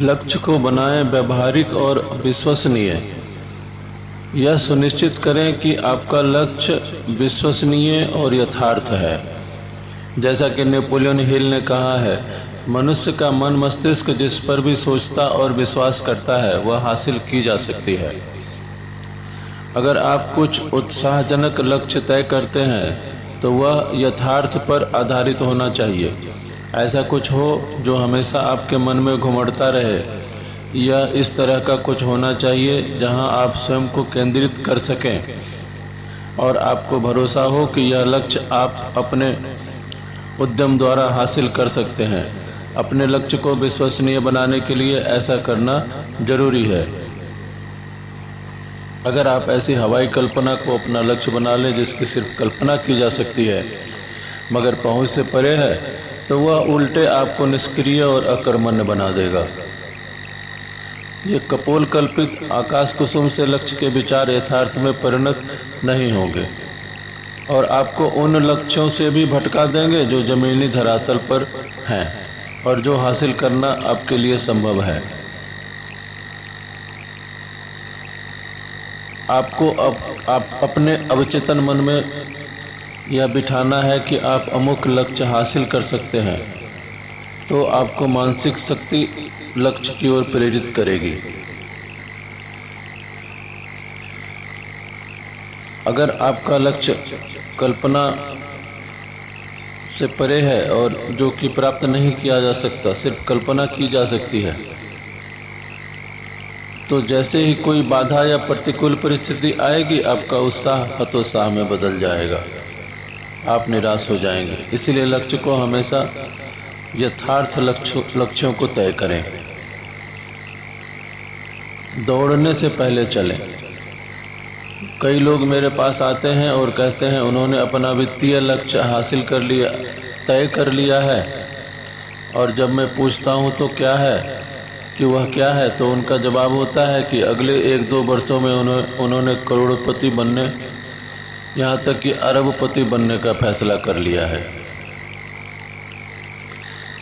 लक्ष्य को बनाएं व्यावहारिक और विश्वसनीय। यह सुनिश्चित करें कि आपका लक्ष्य विश्वसनीय और यथार्थ है। जैसा कि नेपोलियन हिल ने कहा है, मनुष्य का मन मस्तिष्क जिस पर भी सोचता और विश्वास करता है वह हासिल की जा सकती है। अगर आप कुछ उत्साहजनक लक्ष्य तय करते हैं तो वह यथार्थ पर आधारित होना चाहिए। ऐसा कुछ हो जो हमेशा आपके मन में घुमड़ता रहे। यह इस तरह का कुछ होना चाहिए जहां आप स्वयं को केंद्रित कर सकें और आपको भरोसा हो कि यह लक्ष्य आप अपने उद्यम द्वारा हासिल कर सकते हैं। अपने लक्ष्य को विश्वसनीय बनाने के लिए ऐसा करना जरूरी है। अगर आप ऐसी हवाई कल्पना को अपना लक्ष्य बना लें जिसकी सिर्फ कल्पना की जा सकती है मगर पहुंच से परे है, तो वह उल्टे आपको निष्क्रिय और अकर्मण्य बना देगा। ये कपोल कल्पित आकाश कुसुम से लक्ष्य के विचार यथार्थ में परिणत नहीं होंगे और आपको उन लक्ष्यों से भी भटका देंगे जो जमीनी धरातल पर हैं और जो हासिल करना आपके लिए संभव है। आपको आप अपने अवचेतन मन में यह बिठाना है कि आप अमुक लक्ष्य हासिल कर सकते हैं, तो आपको मानसिक शक्ति लक्ष्य की ओर प्रेरित करेगी। अगर आपका लक्ष्य कल्पना से परे है और जो कि प्राप्त नहीं किया जा सकता, सिर्फ कल्पना की जा सकती है, तो जैसे ही कोई बाधा या प्रतिकूल परिस्थिति आएगी आपका उत्साह हतोत्साह में बदल जाएगा। आप निराश हो जाएंगे। इसलिए लक्ष्य को हमेशा यथार्थ लक्ष्यों को तय करें। दौड़ने से पहले चलें। कई लोग मेरे पास आते हैं और कहते हैं उन्होंने अपना वित्तीय लक्ष्य हासिल कर लिया, तय कर लिया है, और जब मैं पूछता हूं तो क्या है कि वह क्या है, तो उनका जवाब होता है कि अगले 1-2 वर्षों में उन्होंने करोड़पति बनने, यहाँ तक कि अरबपति बनने का फैसला कर लिया है।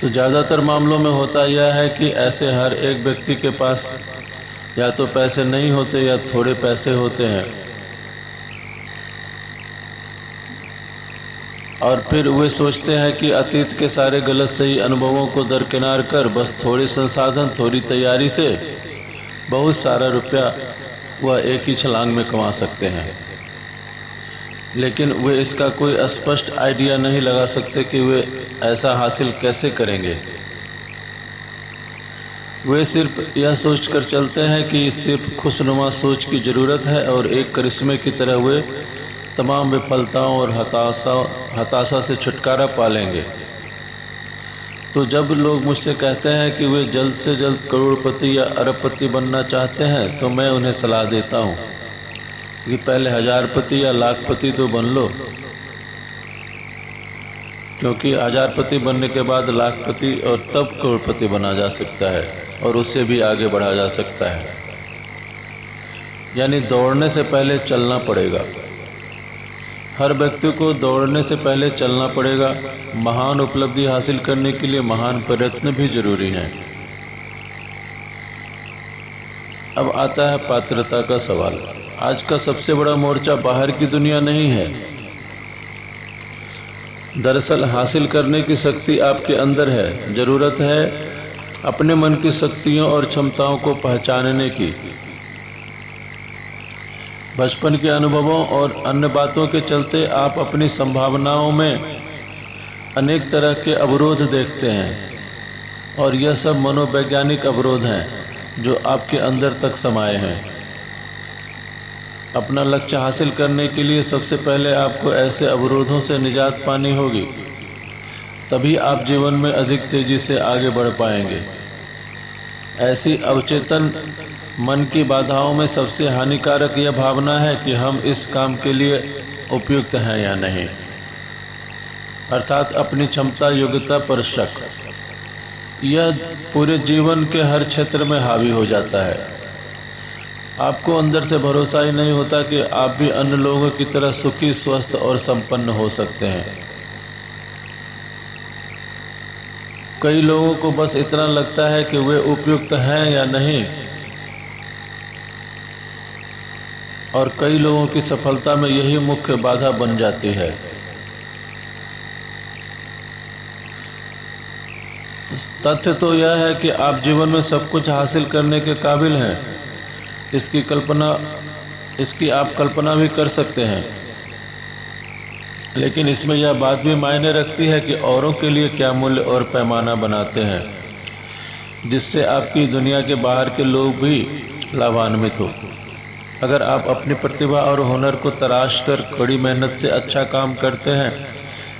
तो ज़्यादातर मामलों में होता यह है कि ऐसे हर एक व्यक्ति के पास या तो पैसे नहीं होते या थोड़े पैसे होते हैं, और फिर वे सोचते हैं कि अतीत के सारे गलत सही अनुभवों को दरकिनार कर बस थोड़े संसाधन, थोड़ी तैयारी से बहुत सारा रुपया वह एक ही छलांग में कमा सकते हैं। लेकिन वे इसका कोई स्पष्ट आइडिया नहीं लगा सकते कि वे ऐसा हासिल कैसे करेंगे। वे सिर्फ यह सोचकर चलते हैं कि सिर्फ खुशनुमा सोच की ज़रूरत है और एक करिश्मे की तरह वे तमाम विफलताओं और हताशा से छुटकारा पा लेंगे। तो जब लोग मुझसे कहते हैं कि वे जल्द से जल्द करोड़पति या अरबपति बनना चाहते हैं, तो मैं उन्हें सलाह देता हूँ कि पहले हजारपति या लाखपति तो बन लो, क्योंकि हजारपति बनने के बाद लाखपति और तब करोड़पति बना जा सकता है और उससे भी आगे बढ़ा जा सकता है। यानी दौड़ने से पहले चलना पड़ेगा। हर व्यक्ति को दौड़ने से पहले चलना पड़ेगा। महान उपलब्धि हासिल करने के लिए महान प्रयत्न भी जरूरी हैं। अब आता है पात्रता का सवाल। आज का सबसे बड़ा मोर्चा बाहर की दुनिया नहीं है। दरअसल हासिल करने की शक्ति आपके अंदर है। जरूरत है अपने मन की शक्तियों और क्षमताओं को पहचानने की। बचपन के अनुभवों और अन्य बातों के चलते आप अपनी संभावनाओं में अनेक तरह के अवरोध देखते हैं, और यह सब मनोवैज्ञानिक अवरोध हैं जो आपके अंदर तक समाये हैं। अपना लक्ष्य हासिल करने के लिए सबसे पहले आपको ऐसे अवरोधों से निजात पानी होगी, तभी आप जीवन में अधिक तेजी से आगे बढ़ पाएंगे। ऐसी अवचेतन मन की बाधाओं में सबसे हानिकारक यह भावना है कि हम इस काम के लिए उपयुक्त हैं या नहीं, अर्थात अपनी क्षमता योग्यता पर शक। यह पूरे जीवन के हर क्षेत्र में हावी हो जाता है। आपको अंदर से भरोसा ही नहीं होता कि आप भी अन्य लोगों की तरह सुखी, स्वस्थ और संपन्न हो सकते हैं। कई लोगों को बस इतना लगता है कि वे उपयुक्त हैं या नहीं, और कई लोगों की सफलता में यही मुख्य बाधा बन जाती है। तथ्य तो यह है कि आप जीवन में सब कुछ हासिल करने के काबिल हैं। इसकी आप कल्पना भी कर सकते हैं, लेकिन इसमें यह बात भी मायने रखती है कि औरों के लिए क्या मूल्य और पैमाना बनाते हैं, जिससे आपकी दुनिया के बाहर के लोग भी लाभान्वित हो। अगर आप अपनी प्रतिभा और हुनर को तराश कर कड़ी मेहनत से अच्छा काम करते हैं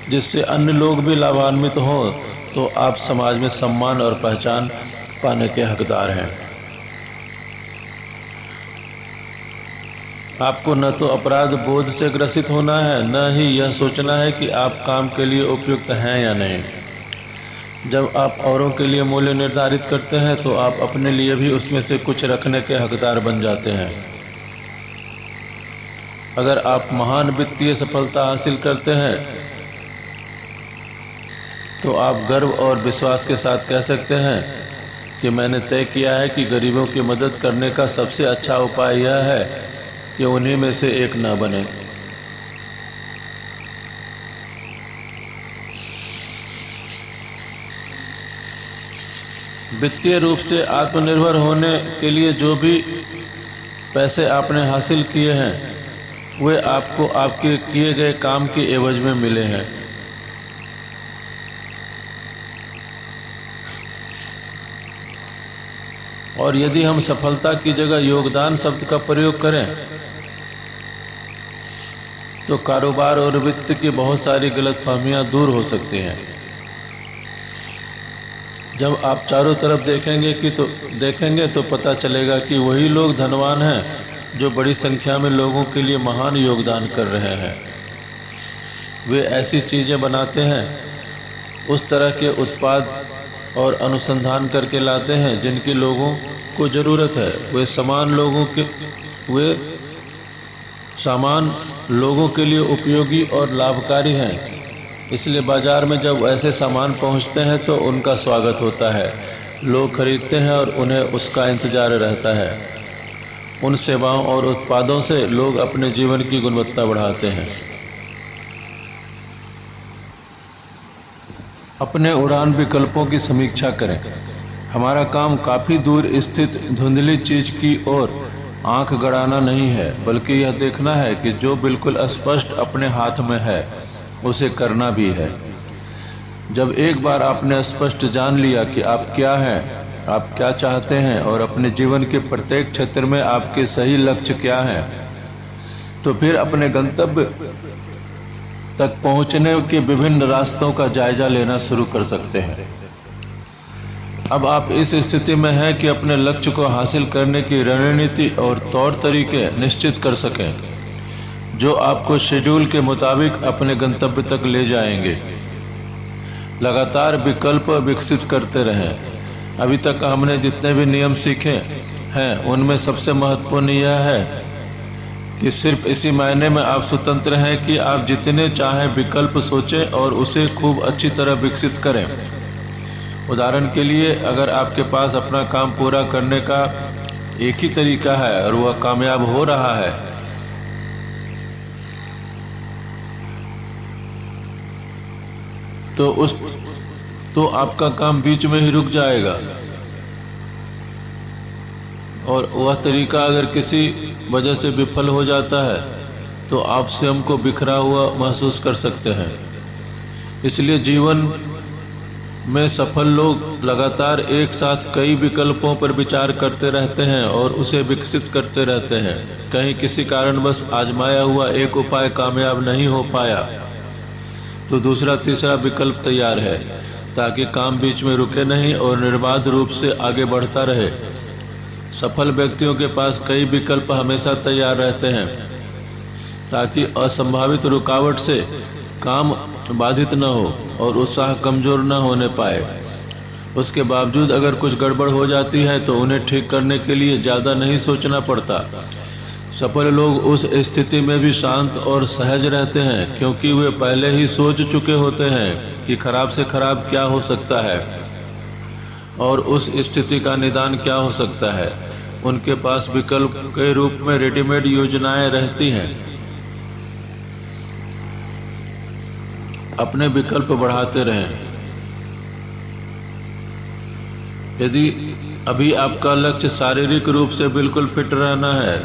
जिससे अन्य लोग भी लाभान्वित हों, तो आप समाज में सम्मान और पहचान पाने के हकदार हैं। आपको न तो अपराध बोध से ग्रसित होना है, न ही यह सोचना है कि आप काम के लिए उपयुक्त हैं या नहीं। जब आप औरों के लिए मूल्य निर्धारित करते हैं तो आप अपने लिए भी उसमें से कुछ रखने के हकदार बन जाते हैं। अगर आप महान वित्तीय सफलता हासिल करते हैं तो आप गर्व और विश्वास के साथ कह सकते हैं कि मैंने तय किया है कि गरीबों की मदद करने का सबसे अच्छा उपाय यह है कि उन्हीं में से एक न बने। वित्तीय रूप से आत्मनिर्भर होने के लिए जो भी पैसे आपने हासिल किए हैं वे आपको आपके किए गए काम के एवज में मिले हैं। और यदि हम सफलता की जगह योगदान शब्द का प्रयोग करें तो कारोबार और वित्त की बहुत सारी गलतफहमियां दूर हो सकती हैं। जब आप चारों तरफ देखेंगे तो पता चलेगा कि वही लोग धनवान हैं जो बड़ी संख्या में लोगों के लिए महान योगदान कर रहे हैं। वे ऐसी चीज़ें बनाते हैं, उस तरह के उत्पाद और अनुसंधान करके लाते हैं जिनकी लोगों को ज़रूरत है। वे सामान लोगों के लिए उपयोगी और लाभकारी हैं। इसलिए बाज़ार में जब ऐसे सामान पहुंचते हैं तो उनका स्वागत होता है, लोग खरीदते हैं और उन्हें उसका इंतज़ार रहता है। उन सेवाओं और उत्पादों से लोग अपने जीवन की गुणवत्ता बढ़ाते हैं। अपने उड़ान विकल्पों की समीक्षा करें। हमारा काम काफ़ी दूर स्थित धुंधली चीज़ की ओर आंख गड़ाना नहीं है, बल्कि यह देखना है कि जो बिल्कुल स्पष्ट अपने हाथ में है उसे करना भी है। जब एक बार आपने स्पष्ट जान लिया कि आप क्या हैं, आप क्या चाहते हैं और अपने जीवन के प्रत्येक क्षेत्र में आपके सही लक्ष्य क्या हैं, तो फिर अपने गंतव्य तक पहुंचने के विभिन्न रास्तों का जायजा लेना शुरू कर सकते हैं। अब आप इस स्थिति में हैं कि अपने लक्ष्य को हासिल करने की रणनीति और तौर तरीके निश्चित कर सकें जो आपको शेड्यूल के मुताबिक अपने गंतव्य तक ले जाएंगे। लगातार विकल्प विकसित करते रहें। अभी तक हमने जितने भी नियम सीखे हैं उनमें सबसे महत्वपूर्ण यह है कि सिर्फ इसी मायने में आप स्वतंत्र हैं कि आप जितने चाहें विकल्प सोचें और उसे खूब अच्छी तरह विकसित करें। उदाहरण के लिए, अगर आपके पास अपना काम पूरा करने का एक ही तरीका है और वह कामयाब हो रहा है, तो आपका काम बीच में ही रुक जाएगा। और वह तरीका अगर किसी वजह से विफल हो जाता है तो आप स्वयं को बिखरा हुआ महसूस कर सकते हैं। इसलिए जीवन में सफल लोग लगातार एक साथ कई विकल्पों पर विचार करते रहते हैं और उसे विकसित करते रहते हैं। कहीं किसी कारणवश आजमाया हुआ एक उपाय कामयाब नहीं हो पाया तो दूसरा तीसरा विकल्प तैयार है ताकि काम बीच में रुके नहीं और निर्बाध रूप से आगे बढ़ता रहे। सफल व्यक्तियों के पास कई विकल्प हमेशा तैयार रहते हैं ताकि असंभावित रुकावट से काम बाधित न हो और उत्साह कमज़ोर न होने पाए। उसके बावजूद अगर कुछ गड़बड़ हो जाती है तो उन्हें ठीक करने के लिए ज़्यादा नहीं सोचना पड़ता। सफल लोग उस स्थिति में भी शांत और सहज रहते हैं क्योंकि वे पहले ही सोच चुके होते हैं कि खराब से खराब क्या हो सकता है और उस स्थिति का निदान क्या हो सकता है। उनके पास विकल्प के रूप में रेडीमेड योजनाएं रहती हैं। अपने विकल्प बढ़ाते रहें। यदि अभी आपका लक्ष्य शारीरिक रूप से बिल्कुल फिट रहना है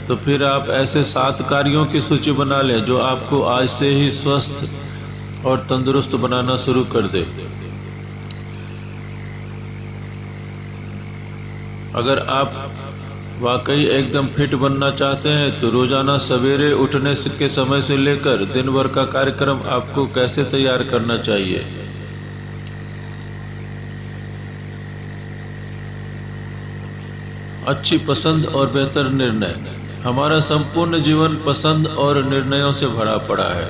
तो फिर आप ऐसे 7 कार्यों की सूची बना लें जो आपको आज से ही स्वस्थ और तंदुरुस्त बनाना शुरू कर दे। अगर आप वाकई एकदम फिट बनना चाहते हैं तो रोजाना सवेरे उठने के समय से लेकर दिन भर का कार्यक्रम आपको कैसे तैयार करना चाहिए। अच्छी पसंद और बेहतर निर्णय। हमारा संपूर्ण जीवन पसंद और निर्णयों से भरा पड़ा है।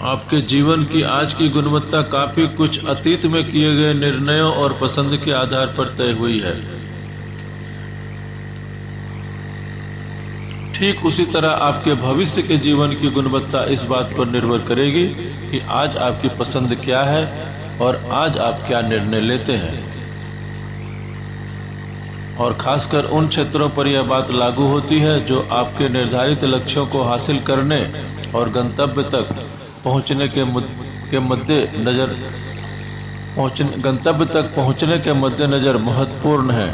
आपके जीवन की आज की गुणवत्ता काफी कुछ अतीत में किए गए निर्णयों और पसंद के आधार पर तय हुई है। ठीक उसी तरह आपके भविष्य के जीवन की गुणवत्ता इस बात पर निर्भर करेगी कि आज आपकी पसंद क्या है और आज आप क्या निर्णय लेते हैं। और खासकर उन क्षेत्रों पर यह बात लागू होती है जो आपके निर्धारित लक्ष्यों को हासिल करने और गंतव्य तक पहुंचने के मद्देनजर महत्वपूर्ण है।